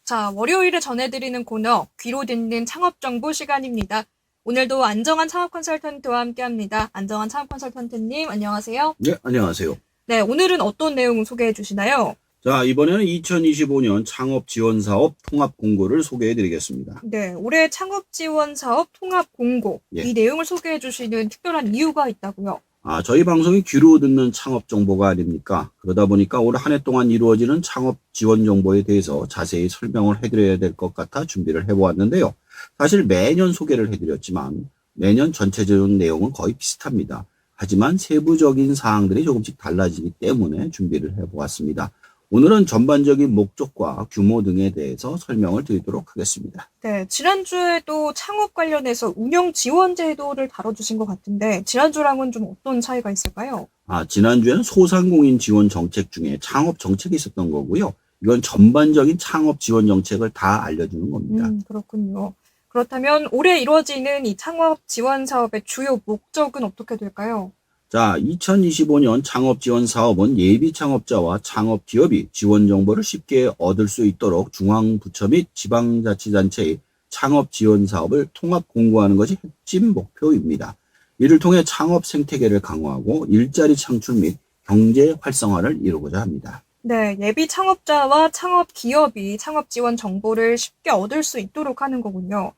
자, 월요일에 전해드리는 코너 귀로 듣는 창업정보 시간입니다. 오늘도 안정환 창업 컨설턴트와 함께합니다. 안정환 창업 컨설턴트님, 안녕하세요. 네, 안녕하세요. 네, 오늘은 어떤 내용 소개해 주시나요? 자, 이번에는 2025년 창업 지원 사업 통합 공고를 소개해 드리겠습니다. 네, 올해 창업 지원 사업 통합 공고. 예. 이 내용을 소개해 주시는 특별한 이유가 있다고요? 저희 방송이 귀로 듣는 창업 정보가 아닙니까? 그러다 보니까 올 한 해 동안 이루어지는 창업 지원 정보에 대해서 자세히 설명을 해드려야 될 것 같아 준비를 해보았는데요. 사실 매년 소개를 해드렸지만 매년 전체적인 내용은 거의 비슷합니다. 하지만 세부적인 사항들이 조금씩 달라지기 때문에 준비를 해보았습니다. 오늘은 전반적인 목적과 규모 등에 대해서 설명을 드리도록 하겠습니다. 네, 지난주에도 창업 관련해서 운영 지원 제도를 다뤄주신 것 같은데 지난주랑은 좀 어떤 차이가 있을까요? 지난주에는 소상공인 지원 정책 중에 창업 정책이 있었던 거고요. 이건 전반적인 창업 지원 정책을 다 알려주는 겁니다. 그렇군요. 그렇다면 올해 이루어지는 이 창업 지원 사업의 주요 목적은 어떻게 될까요? 자, 2025년 창업 지원 사업은 예비 창업자와 창업 기업이 지원 정보를 쉽게 얻을 수 있도록 중앙부처 및 지방자치단체의 창업 지원 사업을 통합 공고하는 것이 핵심 목표입니다. 이를 통해 창업 생태계를 강화하고 일자리 창출 및 경제 활성화를 이루고자 합니다. 네, 예비 창업자와 창업 기업이 창업 지원 정보를 쉽게 얻을 수 있도록 하는 거군요.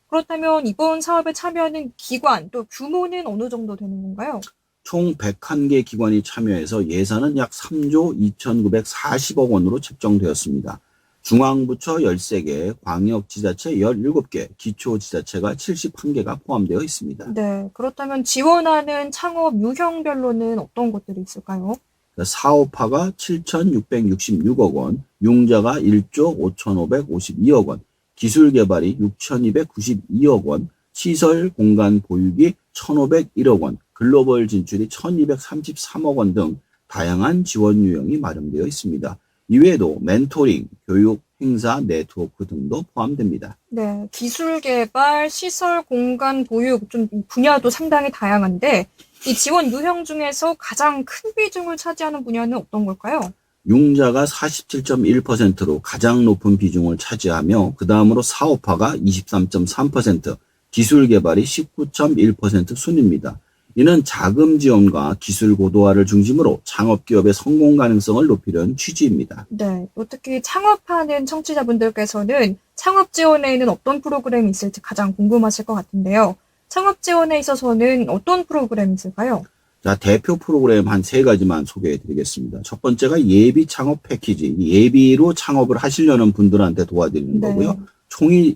그렇다면 이번 사업에 참여하는 기관 또 규모는 어느 정도 되는 건가요? 총 101개 기관이 참여해서 예산은 약 3조 2,940억 원으로 책정되었습니다. 중앙부처 13개, 광역지자체 17개, 기초지자체가 71개가 포함되어 있습니다. 네, 그렇다면 지원하는 창업 유형별로는 어떤 것들이 있을까요? 사업화가 7,666억 원, 융자가 1조 5,552억 원, 기술개발이 6,292억 원, 시설 공간 보유기 1,501억 원, 글로벌 진출이 1,233억 원 등 다양한 지원 유형이 마련되어 있습니다. 이외에도 멘토링, 교육, 행사, 네트워크 등도 포함됩니다. 네, 기술 개발, 시설 공간 보육 좀 분야도 상당히 다양한데 이 지원 유형 중에서 가장 큰 비중을 차지하는 분야는 어떤 걸까요? 융자가 47.1%로 가장 높은 비중을 차지하며 그 다음으로 사업화가 23.3%, 기술 개발이 19.1% 순입니다. 이는 자금 지원과 기술 고도화를 중심으로 창업기업의 성공 가능성을 높이려는 취지입니다. 네, 또 특히 창업하는 청취자분들께서는 창업 지원에는 어떤 프로그램이 있을지 가장 궁금하실 것 같은데요. 창업 지원에 있어서는 어떤 프로그램이 있을까요? 자, 대표 프로그램 한 3가지만 소개해 드리겠습니다. 첫 번째가 예비 창업 패키지. 예비로 창업을 하시려는 분들한테 도와드리는 네. 거고요.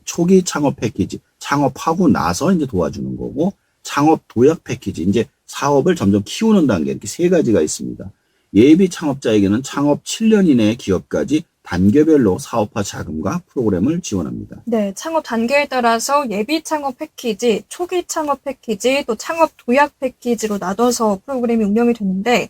초기 창업 패키지. 창업하고 나서 이제 도와주는 거고, 창업 도약 패키지. 이제 사업을 점점 키우는 단계. 이렇게 3가지가 있습니다. 예비 창업자에게는 창업 7년 이내 기업까지 단계별로 사업화 자금과 프로그램을 지원합니다. 네, 창업 단계에 따라서 예비 창업 패키지, 초기 창업 패키지, 또 창업 도약 패키지로 나눠서 프로그램이 운영이 되는데,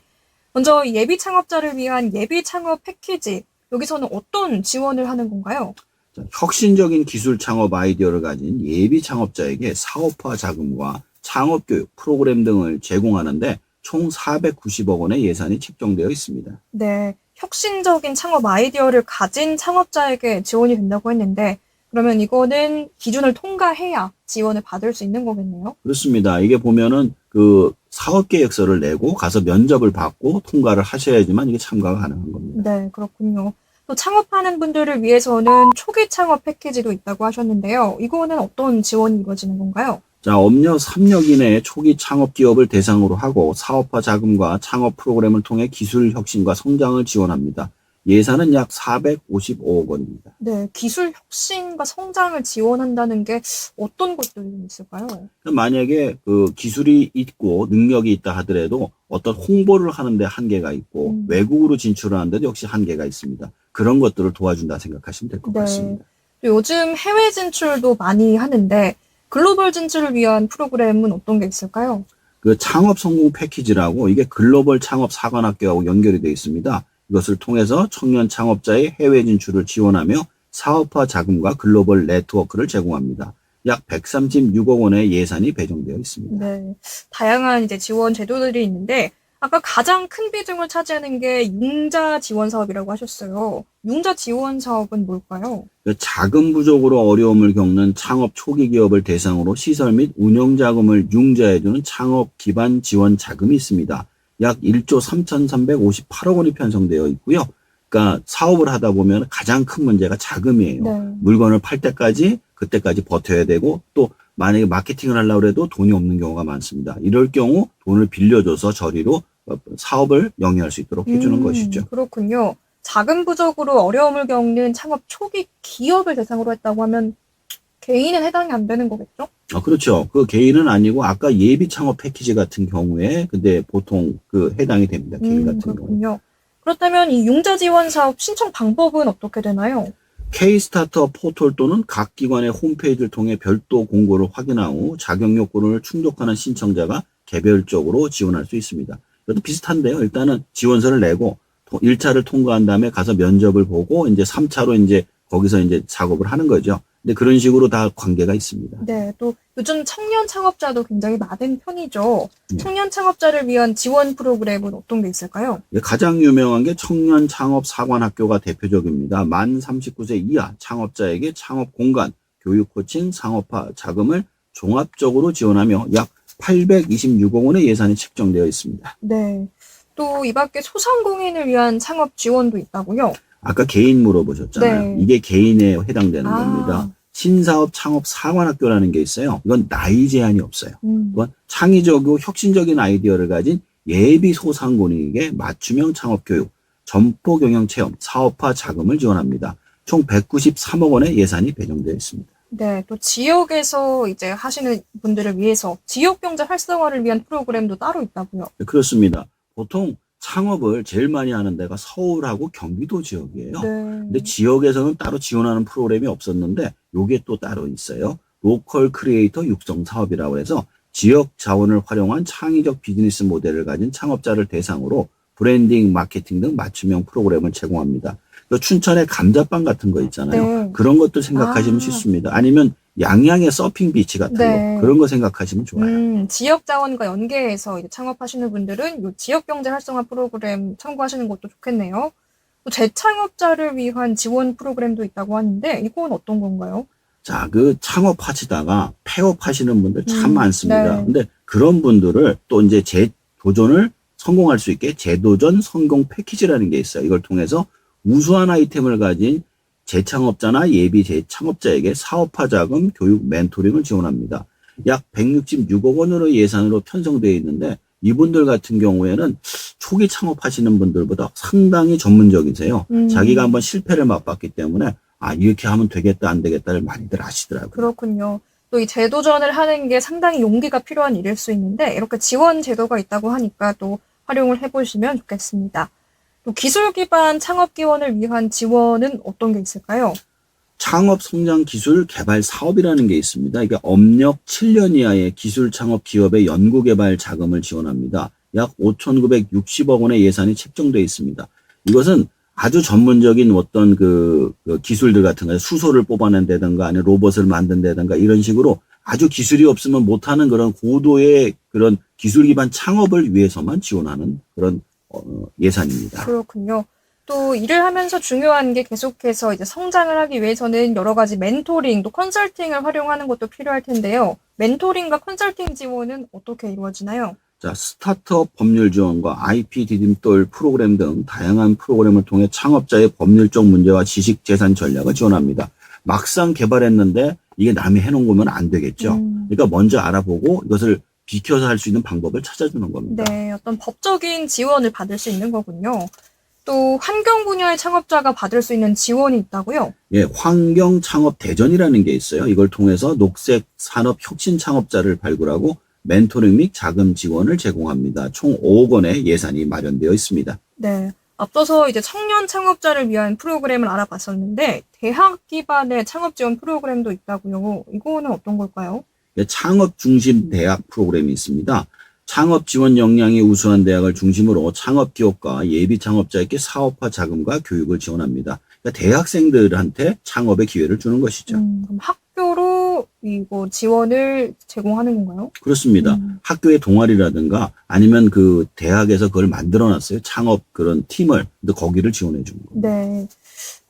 먼저 예비 창업자를 위한 예비 창업 패키지, 여기서는 어떤 지원을 하는 건가요? 자, 혁신적인 기술 창업 아이디어를 가진 예비 창업자에게 사업화 자금과 창업 교육 프로그램 등을 제공하는데 총 490억 원의 예산이 책정되어 있습니다. 네, 혁신적인 창업 아이디어를 가진 창업자에게 지원이 된다고 했는데, 그러면 이거는 기준을 통과해야 지원을 받을 수 있는 거겠네요? 그렇습니다. 이게 보면은 그 사업 계획서를 내고 가서 면접을 받고 통과를 하셔야지만 이게 참가가 가능한 겁니다. 네, 그렇군요. 또 창업하는 분들을 위해서는 초기 창업 패키지도 있다고 하셨는데요. 이거는 어떤 지원이 이루어지는 건가요? 자, 업력 3년 이내에 초기 창업 기업을 대상으로 하고 사업화 자금과 창업 프로그램을 통해 기술 혁신과 성장을 지원합니다. 예산은 약 455억 원입니다. 네, 기술 혁신과 성장을 지원한다는 게 어떤 것들이 좀 있을까요? 만약에 그 기술이 있고 능력이 있다 하더라도 어떤 홍보를 하는데 한계가 있고 외국으로 진출하는데도 역시 한계가 있습니다. 그런 것들을 도와준다 생각하시면 될 것 네. 같습니다. 또 요즘 해외 진출도 많이 하는데 글로벌 진출을 위한 프로그램은 어떤 게 있을까요? 그 창업 성공 패키지라고 이게 글로벌 창업 사관학교하고 연결이 되어 있습니다. 이것을 통해서 청년 창업자의 해외 진출을 지원하며 사업화 자금과 글로벌 네트워크를 제공합니다. 약 136억 원의 예산이 배정되어 있습니다. 네, 다양한 이제 지원 제도들이 있는데 아까 가장 큰 비중을 차지하는 게 융자 지원 사업이라고 하셨어요. 융자 지원 사업은 뭘까요? 자금 부족으로 어려움을 겪는 창업 초기 기업을 대상으로 시설 및 운영 자금을 융자해주는 창업 기반 지원 자금이 있습니다. 약 1조 3,358억 원이 편성되어 있고요. 그러니까 사업을 하다 보면 가장 큰 문제가 자금이에요. 네. 물건을 팔 때까지 그때까지 버텨야 되고 또 만약에 마케팅을 하려고 해도 돈이 없는 경우가 많습니다. 이럴 경우 돈을 빌려줘서 저리로 사업을 영위할 수 있도록 해주는 것이죠. 그렇군요. 자금 부족으로 어려움을 겪는 창업 초기 기업을 대상으로 했다고 하면 개인은 해당이 안 되는 거겠죠? 그렇죠. 그 개인은 아니고 아까 예비 창업 패키지 같은 경우에 근데 보통 그 해당이 됩니다. 개인 같은 경우. 그렇군요. 그렇다면 이 융자 지원 사업 신청 방법은 어떻게 되나요? K-스타트업 포털 또는 각 기관의 홈페이지를 통해 별도 공고를 확인한 후 자격 요건을 충족하는 신청자가 개별적으로 지원할 수 있습니다. 이것도 비슷한데요. 일단은 지원서를 내고 1차를 통과한 다음에 가서 면접을 보고 이제 3차로 이제 거기서 이제 작업을 하는 거죠. 근데 그런 식으로 다 관계가 있습니다. 네, 또 요즘 청년 창업자도 굉장히 많은 편이죠. 네. 청년 창업자를 위한 지원 프로그램은 어떤 게 있을까요? 가장 유명한 게 청년 창업 사관학교가 대표적입니다. 만 39세 이하 창업자에게 창업 공간, 교육 코칭, 상업화 자금을 종합적으로 지원하며 약 826억 원의 예산이 책정되어 있습니다. 네. 또 이 밖에 소상공인을 위한 창업 지원도 있다고요? 아까 개인 물어보셨잖아요. 네. 이게 개인에 해당되는 아. 겁니다. 신사업 창업 사관학교라는 게 있어요. 이건 나이 제한이 없어요. 이건 창의적이고 혁신적인 아이디어를 가진 예비 소상공인에게 맞춤형 창업 교육, 점포 경영 체험, 사업화 자금을 지원합니다. 총 193억 원의 예산이 배정되어 있습니다. 네, 또 지역에서 이제 하시는 분들을 위해서 지역 경제 활성화를 위한 프로그램도 따로 있다고요? 그렇습니다. 보통 창업을 제일 많이 하는 데가 서울하고 경기도 지역이에요. 네. 근데 지역에서는 따로 지원하는 프로그램이 없었는데 요게 또 따로 있어요. 로컬 크리에이터 육성 사업이라고 해서 지역 자원을 활용한 창의적 비즈니스 모델을 가진 창업자를 대상으로 브랜딩, 마케팅 등 맞춤형 프로그램을 제공합니다. 춘천의 감자빵 같은 거 있잖아요. 네. 그런 것도 생각하시면 쉽습니다. 아니면 양양의 서핑 비치 같은 네. 거 그런 거 생각하시면 좋아요. 지역 자원과 연계해서 이제 창업하시는 분들은 요 지역 경제 활성화 프로그램 참고하시는 것도 좋겠네요. 또 재창업자를 위한 지원 프로그램도 있다고 하는데 이건 어떤 건가요? 자, 그 창업하시다가 폐업하시는 분들 참 많습니다. 네. 근데 그런 분들을 또 이제 재도전을 성공할 수 있게 재도전 성공 패키지라는 게 있어요. 이걸 통해서 우수한 아이템을 가진 재창업자나 예비 재창업자에게 사업화 자금, 교육, 멘토링을 지원합니다. 약 166억 원으로 예산으로 편성되어 있는데 이분들 같은 경우에는 초기 창업하시는 분들보다 상당히 전문적이세요. 자기가 한번 실패를 맛봤기 때문에 이렇게 하면 되겠다 안 되겠다를 많이들 아시더라고요. 그렇군요. 또 이 재도전을 하는 게 상당히 용기가 필요한 일일 수 있는데 이렇게 지원 제도가 있다고 하니까 또 활용을 해보시면 좋겠습니다. 또 기술 기반 창업 기원을 위한 지원은 어떤 게 있을까요? 창업 성장 기술 개발 사업이라는 게 있습니다. 이게 업력 7년 이하의 기술 창업 기업의 연구 개발 자금을 지원합니다. 약 5,960억 원의 예산이 책정되어 있습니다. 이것은 아주 전문적인 어떤 그 기술들 같은 거, 수소를 뽑아낸다든가 아니면 로봇을 만든다든가 이런 식으로 아주 기술이 없으면 못하는 그런 고도의 그런 기술 기반 창업을 위해서만 지원하는 그런 예산입니다. 그렇군요. 또 일을 하면서 중요한 게 계속해서 이제 성장을 하기 위해서는 여러 가지 멘토링, 또 컨설팅을 활용하는 것도 필요할 텐데요. 멘토링과 컨설팅 지원은 어떻게 이루어지나요? 자, 스타트업 법률 지원과 IP 디딤돌 프로그램 등 다양한 프로그램을 통해 창업자의 법률적 문제와 지식 재산 전략을 지원합니다. 막상 개발했는데 이게 남이 해놓은 거면 안 되겠죠. 그러니까 먼저 알아보고 이것을 비켜서 할 수 있는 방법을 찾아주는 겁니다. 네, 어떤 법적인 지원을 받을 수 있는 거군요. 또 환경 분야의 창업자가 받을 수 있는 지원이 있다고요? 예, 환경 창업 대전이라는 게 있어요. 이걸 통해서 녹색 산업 혁신 창업자를 발굴하고 멘토링 및 자금 지원을 제공합니다. 총 5억 원의 예산이 마련되어 있습니다. 네. 앞서서 이제 청년 창업자를 위한 프로그램을 알아봤었는데 대학 기반의 창업 지원 프로그램도 있다고요. 이거는 어떤 걸까요? 창업 중심 대학 프로그램이 있습니다. 창업 지원 역량이 우수한 대학을 중심으로 창업 기업과 예비 창업자에게 사업화 자금과 교육을 지원합니다. 그러니까 대학생들한테 창업의 기회를 주는 것이죠. 그럼 학교로 이거 지원을 제공하는 건가요? 그렇습니다. 학교의 동아리라든가 아니면 그 대학에서 그걸 만들어 놨어요. 창업 그런 팀을. 근데 거기를 지원해 주는 겁니다. 네.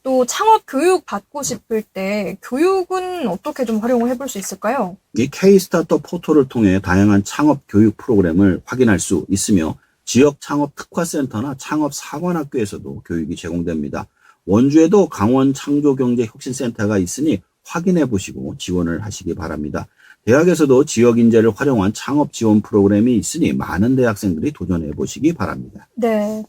또 창업 교육 받고 싶을 때 교육은 어떻게 좀 활용을 해볼 수 있을까요? 이 K-스타터 포털을 통해 다양한 창업 교육 프로그램을 확인할 수 있으며 지역 창업 특화센터나 창업 사관학교에서도 교육이 제공됩니다. 원주에도 강원 창조경제혁신센터가 있으니 확인해 보시고 지원을 하시기 바랍니다. 대학에서도 지역 인재를 활용한 창업 지원 프로그램이 있으니 많은 대학생들이 도전해 보시기 바랍니다. 네.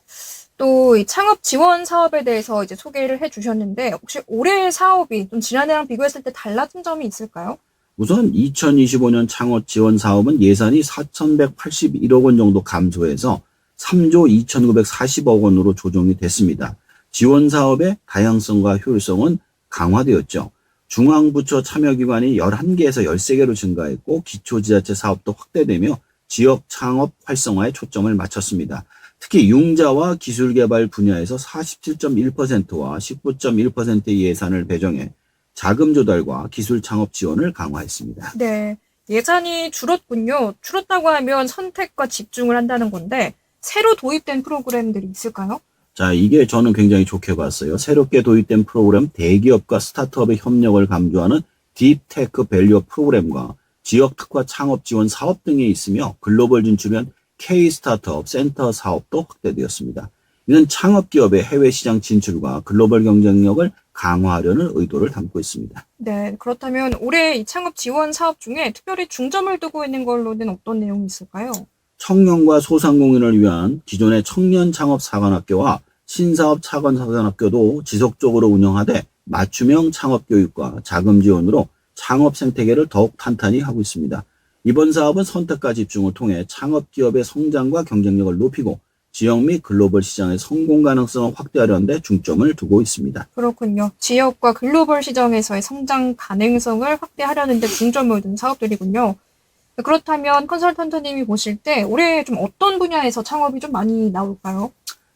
또 이 창업 지원 사업에 대해서 이제 소개를 해주셨는데 혹시 올해 사업이 좀 지난해랑 비교했을 때 달라진 점이 있을까요? 우선 2025년 창업 지원 사업은 예산이 4,181억 원 정도 감소해서 3조 2,940억 원으로 조정이 됐습니다. 지원 사업의 다양성과 효율성은 강화되었죠. 중앙부처 참여기관이 11개에서 13개로 증가했고 기초지자체 사업도 확대되며 지역 창업 활성화에 초점을 맞췄습니다. 특히 융자와 기술개발 분야에서 47.1%와 19.1%의 예산을 배정해 자금 조달과 기술 창업 지원을 강화했습니다. 네. 예산이 줄었군요. 줄었다고 하면 선택과 집중을 한다는 건데 새로 도입된 프로그램들이 있을까요? 자, 이게 저는 굉장히 좋게 봤어요. 새롭게 도입된 프로그램 대기업과 스타트업의 협력을 강조하는 딥테크 밸류업 프로그램과 지역 특화 창업 지원 사업 등이 있으며 글로벌 진출형 K-스타트업 센터 사업도 확대되었습니다. 이는 창업 기업의 해외 시장 진출과 글로벌 경쟁력을 강화하려는 의도를 담고 있습니다. 네. 그렇다면 올해 이 창업 지원 사업 중에 특별히 중점을 두고 있는 걸로는 어떤 내용이 있을까요? 청년과 소상공인을 위한 기존의 청년 창업 사관학교와 신사업 차관 사관학교도 지속적으로 운영하되 맞춤형 창업 교육과 자금 지원으로 창업 생태계를 더욱 탄탄히 하고 있습니다. 이번 사업은 선택과 집중을 통해 창업 기업의 성장과 경쟁력을 높이고 지역 및 글로벌 시장의 성공 가능성을 확대하려는 데 중점을 두고 있습니다. 그렇군요. 지역과 글로벌 시장에서의 성장 가능성을 확대하려는 데 중점을 둔 사업들이군요. 그렇다면 컨설턴트님이 보실 때 올해 좀 어떤 분야에서 창업이 좀 많이 나올까요?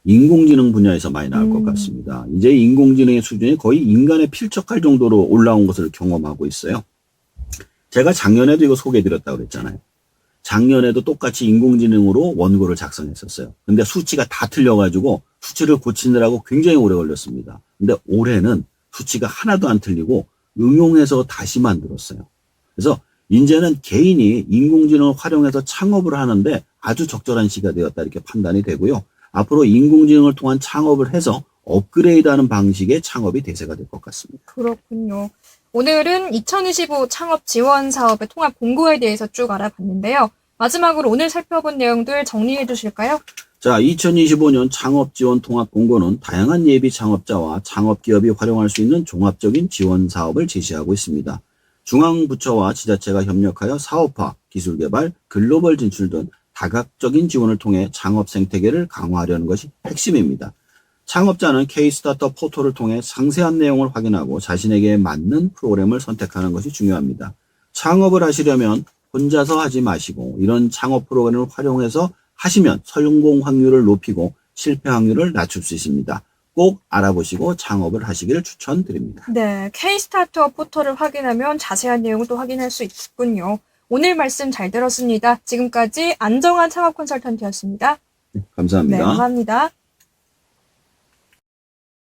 인공지능 분야에서 많이 나올 것 같습니다. 이제 인공지능의 수준이 거의 인간에 필적할 정도로 올라온 것을 경험하고 있어요. 제가 작년에도 이거 소개해드렸다고 그랬잖아요. 작년에도 똑같이 인공지능으로 원고를 작성했었어요. 근데 수치가 다 틀려가지고 수치를 고치느라고 굉장히 오래 걸렸습니다. 근데 올해는 수치가 하나도 안 틀리고 응용해서 다시 만들었어요. 그래서 이제는 개인이 인공지능을 활용해서 창업을 하는데 아주 적절한 시기가 되었다 이렇게 판단이 되고요. 앞으로 인공지능을 통한 창업을 해서 업그레이드하는 방식의 창업이 대세가 될 것 같습니다. 그렇군요. 오늘은 2025 창업 지원 사업의 통합 공고에 대해서 쭉 알아봤는데요. 마지막으로 오늘 살펴본 내용들 정리해 주실까요? 자, 2025년 창업 지원 통합 공고는 다양한 예비 창업자와 창업 기업이 활용할 수 있는 종합적인 지원 사업을 제시하고 있습니다. 중앙부처와 지자체가 협력하여 사업화, 기술 개발, 글로벌 진출 등 다각적인 지원을 통해 창업 생태계를 강화하려는 것이 핵심입니다. 창업자는 K-스타터 포털을 통해 상세한 내용을 확인하고 자신에게 맞는 프로그램을 선택하는 것이 중요합니다. 창업을 하시려면 혼자서 하지 마시고 이런 창업 프로그램을 활용해서 하시면 성공 확률을 높이고 실패 확률을 낮출 수 있습니다. 꼭 알아보시고 창업을 하시기를 추천드립니다. 네, K-스타터 포털을 확인하면 자세한 내용을 또 확인할 수 있군요. 오늘 말씀 잘 들었습니다. 지금까지 안정환 창업 컨설턴트였습니다. 감사합니다. 네, 감사합니다.